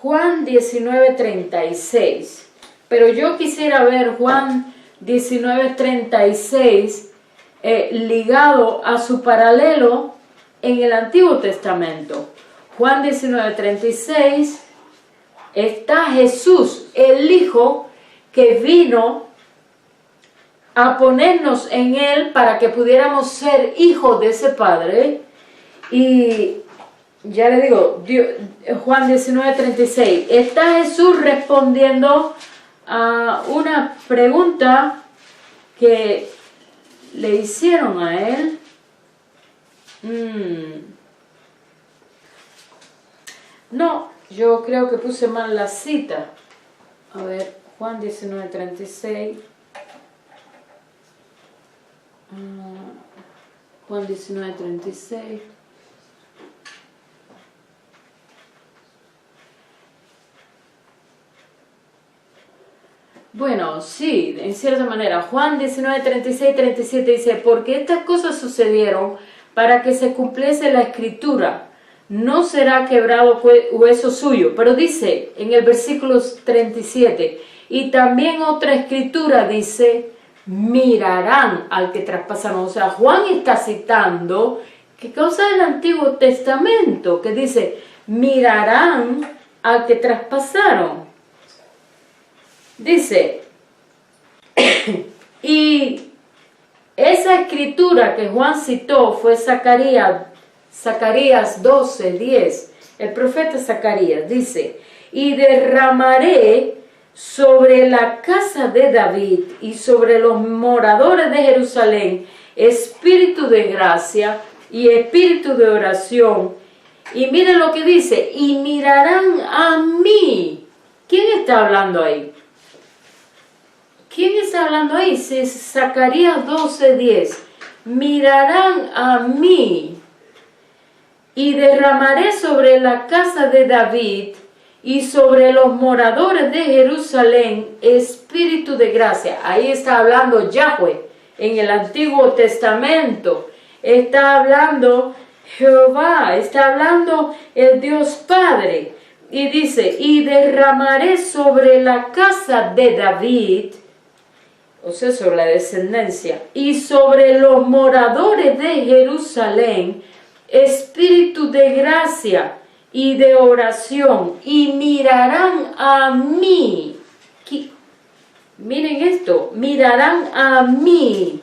Juan 19:36, pero yo quisiera ver Juan 19:36 ligado a su paralelo en el Antiguo Testamento. Juan 19:36 está Jesús, el Hijo, que vino a ponernos en Él para que pudiéramos ser hijos de ese Padre. Y ya le digo, Juan 19:36, está Jesús respondiendo a una pregunta que le hicieron a Él. No, yo creo que puse mal la cita. A ver, Juan 19:36. Juan 19:36. Bueno, sí, en cierta manera. Juan 19:36-37 dice, porque estas cosas sucedieron para que se cumpliese la escritura, no será quebrado hueso suyo. Pero dice en el versículo 37, y también otra escritura dice, mirarán al que traspasaron. O sea, Juan está citando ¿qué cosa del Antiguo Testamento? Que dice, mirarán al que traspasaron. Dice, y esa escritura que Juan citó fue Zacarías 12:10. El profeta Zacarías dice, y derramaré sobre la casa de David y sobre los moradores de Jerusalén espíritu de gracia y espíritu de oración. Y miren lo que dice, y mirarán a mí. ¿Quién está hablando ahí? ¿Quién está hablando ahí? Es Zacarías 12:10. Mirarán a mí y derramaré sobre la casa de David y sobre los moradores de Jerusalén espíritu de gracia. Ahí está hablando Yahweh en el Antiguo Testamento. Está hablando Jehová, está hablando el Dios Padre. Y dice, y derramaré sobre la casa de David, o sea, sobre la descendencia, y sobre los moradores de Jerusalén, espíritu de gracia y de oración, y mirarán a mí. Miren esto, mirarán a mí.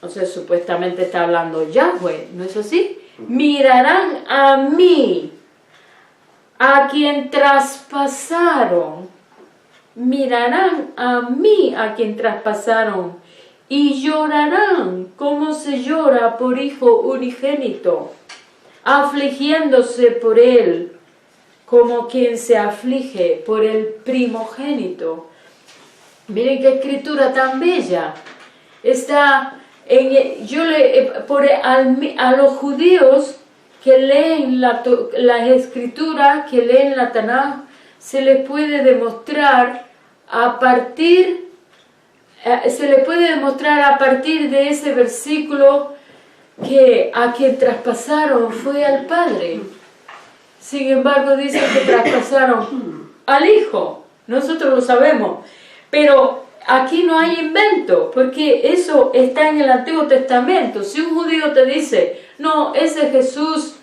o sea, supuestamente está hablando Yahweh, ¿no es así? Mirarán a mí, a quien traspasaron. Mirarán a mí, a quien traspasaron, y llorarán como se llora por hijo unigénito, afligiéndose por él, como quien se aflige por el primogénito. Miren qué escritura tan bella. Está a los judíos que leen las escrituras, que leen la Tanaj, se les puede demostrar a partir de ese versículo que a quien traspasaron fue al Padre. Sin embargo, dice que traspasaron al Hijo. Nosotros lo sabemos. Pero aquí no hay invento, porque eso está en el Antiguo Testamento. Si un judío te dice, no, ese Jesús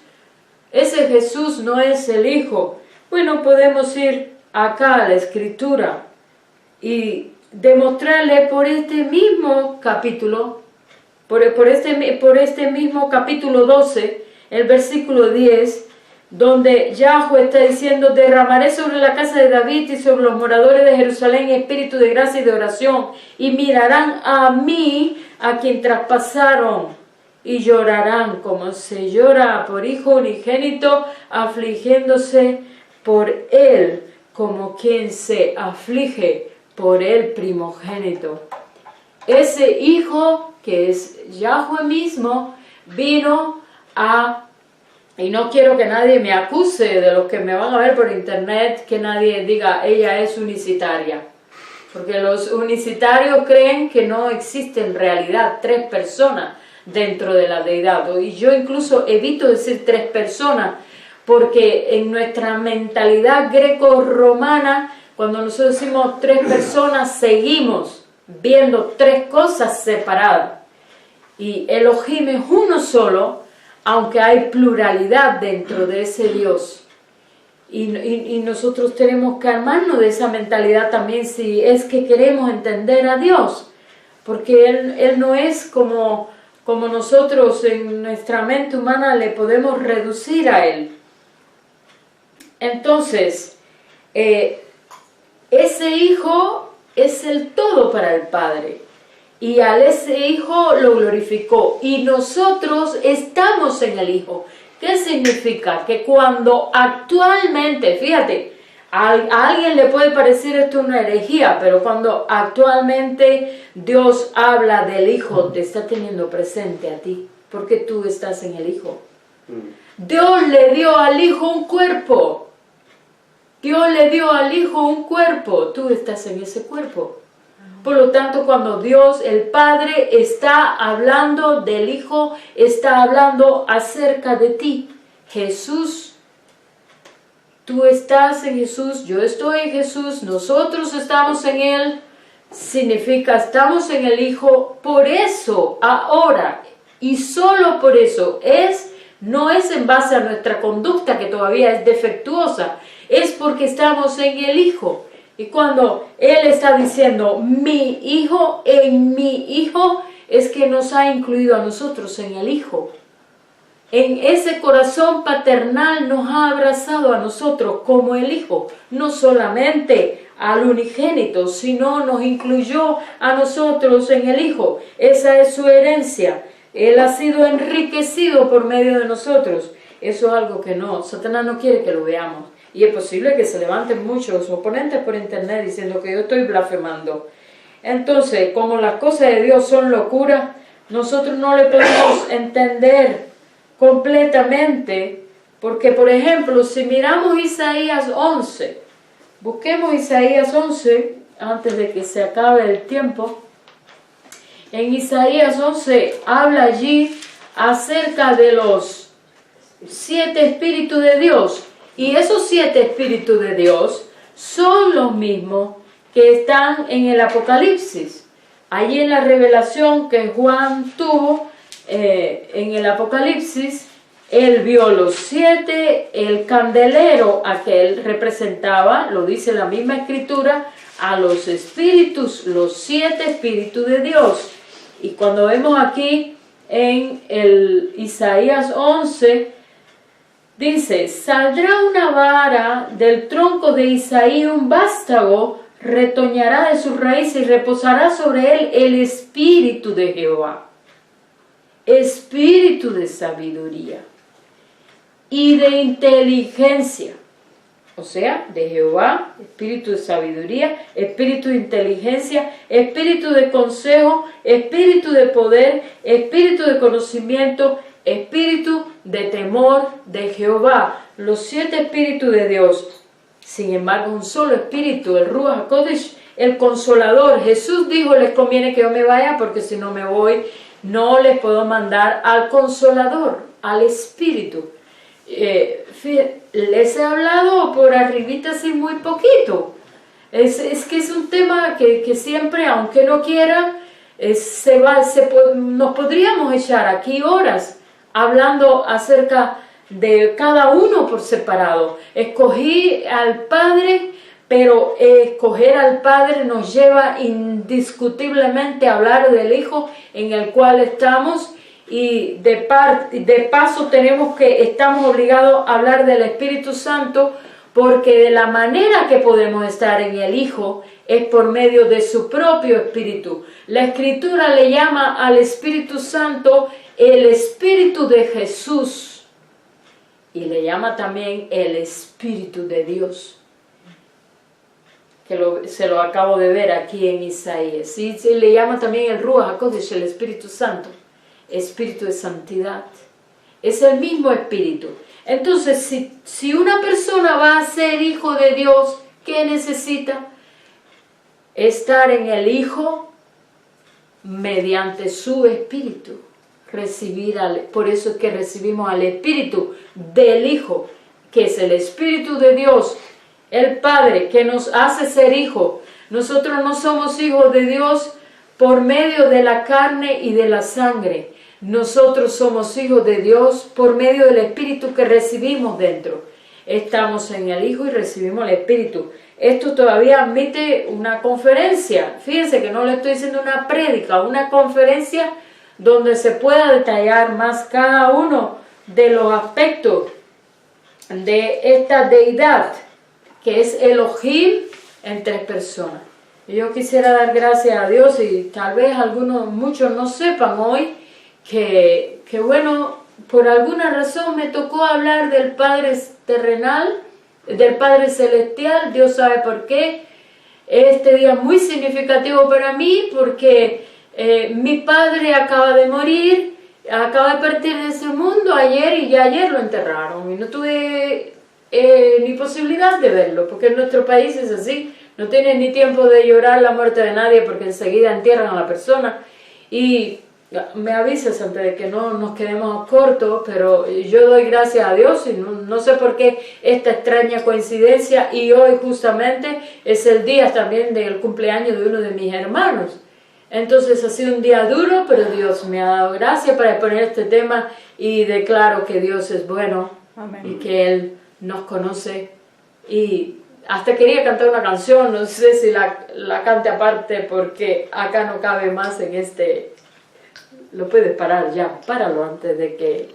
no es el Hijo, bueno, podemos ir acá a la Escritura y demostrarle por este mismo capítulo, por este mismo capítulo 12, el versículo 10, donde Yahweh está diciendo, derramaré sobre la casa de David y sobre los moradores de Jerusalén espíritu de gracia y de oración, y mirarán a mí, a quien traspasaron, y llorarán como se llora por hijo unigénito, afligiéndose por él, como quien se aflige por el primogénito. Ese hijo, que es Yahweh mismo, vino a... Y no quiero que nadie me acuse de los que me van a ver por internet, que nadie diga, ella es unicitaria. Porque los unicitarios creen que no existe en realidad 3 personas dentro de la deidad. Y yo incluso evito decir 3 personas, porque en nuestra mentalidad greco-romana, cuando nosotros decimos 3 personas, seguimos viendo 3 cosas separadas. Y Elohim es uno solo, aunque hay pluralidad dentro de ese Dios. Y nosotros tenemos que armarnos de esa mentalidad también si es que queremos entender a Dios. Porque Él no es como nosotros en nuestra mente humana le podemos reducir a Él. Entonces, ese Hijo es el todo para el Padre. Y a ese Hijo lo glorificó. Y nosotros estamos en el Hijo. ¿Qué significa? Que cuando actualmente, fíjate, a alguien le puede parecer esto una herejía, pero cuando actualmente Dios habla del Hijo, te está teniendo presente a ti, porque tú estás en el Hijo. Dios le dio al Hijo un cuerpo. Dios le dio al Hijo un cuerpo. Tú estás en ese cuerpo. Por lo tanto, cuando Dios, el Padre, está hablando del Hijo, está hablando acerca de ti. Jesús, tú estás en Jesús, yo estoy en Jesús, nosotros estamos en Él, significa estamos en el Hijo. Por eso, ahora, y solo por eso, no es en base a nuestra conducta que todavía es defectuosa, es porque estamos en el Hijo. Y cuando Él está diciendo, mi Hijo, en mi Hijo, es que nos ha incluido a nosotros en el Hijo. En ese corazón paternal nos ha abrazado a nosotros como el Hijo. No solamente al unigénito, sino nos incluyó a nosotros en el Hijo. Esa es su herencia. Él ha sido enriquecido por medio de nosotros. Eso es algo que Satanás no quiere que lo veamos. Y es posible que se levanten muchos oponentes por internet diciendo que yo estoy blasfemando. Entonces, como las cosas de Dios son locura, nosotros no le podemos entender completamente, porque por ejemplo, si miramos Isaías 11, busquemos Isaías 11, antes de que se acabe el tiempo. En Isaías 11 habla allí acerca de los 7 espíritus de Dios. Y esos 7 espíritus de Dios son los mismos que están en el Apocalipsis. Allí en la revelación que Juan tuvo en el Apocalipsis, él vio los 7, el candelero a que él representaba, lo dice la misma escritura, a los espíritus, los 7 espíritus de Dios. Y cuando vemos aquí en el Isaías 11, dice, saldrá una vara del tronco de Isaí, un vástago retoñará de sus raíces y reposará sobre él el espíritu de Jehová, espíritu de sabiduría y de inteligencia. O sea, de Jehová, espíritu de sabiduría, espíritu de inteligencia, espíritu de consejo, espíritu de poder, espíritu de conocimiento, espíritu de temor de Jehová. Los 7 espíritus de Dios. Sin embargo, un solo espíritu, el Ruach HaKodesh, el Consolador. Jesús dijo, les conviene que yo me vaya porque si no me voy, no les puedo mandar al Consolador, al Espíritu. Les he hablado por arribita así muy poquito. Es que es un tema que siempre, aunque no quiera, nos podríamos echar aquí horas hablando acerca de cada uno por separado. Escogí al Padre, pero escoger al Padre nos lleva indiscutiblemente a hablar del Hijo en el cual estamos. Y de paso estamos obligados a hablar del Espíritu Santo, porque de la manera que podemos estar en el Hijo es por medio de su propio Espíritu. La Escritura le llama al Espíritu Santo el Espíritu de Jesús y le llama también el Espíritu de Dios, que se lo acabo de ver aquí en Isaías. Y le llama también el Ruach HaKodesh, el Espíritu Santo. Espíritu de santidad, es el mismo espíritu. Entonces, si una persona va a ser hijo de Dios, ¿qué necesita? Estar en el Hijo mediante su espíritu, por eso es que recibimos al espíritu del Hijo, que es el Espíritu de Dios, el Padre, que nos hace ser hijos. Nosotros no somos hijos de Dios por medio de la carne y de la sangre. Nosotros somos hijos de Dios por medio del Espíritu que recibimos dentro. Estamos en el Hijo y recibimos el Espíritu. Esto todavía admite una conferencia. Fíjense que no le estoy diciendo una prédica, una conferencia donde se pueda detallar más cada uno de los aspectos de esta deidad, que es Elohim en 3 personas. Yo quisiera dar gracias a Dios, y tal vez muchos no sepan hoy, que bueno, por alguna razón me tocó hablar del Padre terrenal, del Padre celestial. Dios sabe por qué. Este día es muy significativo para mí porque mi padre acaba de morir, acaba de partir de ese mundo ayer, y ya ayer lo enterraron y no tuve ni posibilidad de verlo, porque en nuestro país es así, no tienes ni tiempo de llorar la muerte de nadie porque enseguida entierran a la persona. Y me avisas antes de que no nos quedemos cortos, pero yo doy gracias a Dios, y no sé por qué esta extraña coincidencia, y hoy justamente es el día también del cumpleaños de uno de mis hermanos. Entonces ha sido un día duro, pero Dios me ha dado gracia para exponer este tema, y declaro que Dios es bueno. Amén. Y que Él nos conoce. Y hasta quería cantar una canción, no sé si la cante aparte porque acá no cabe más en este. Lo puedes parar ya, páralo antes de que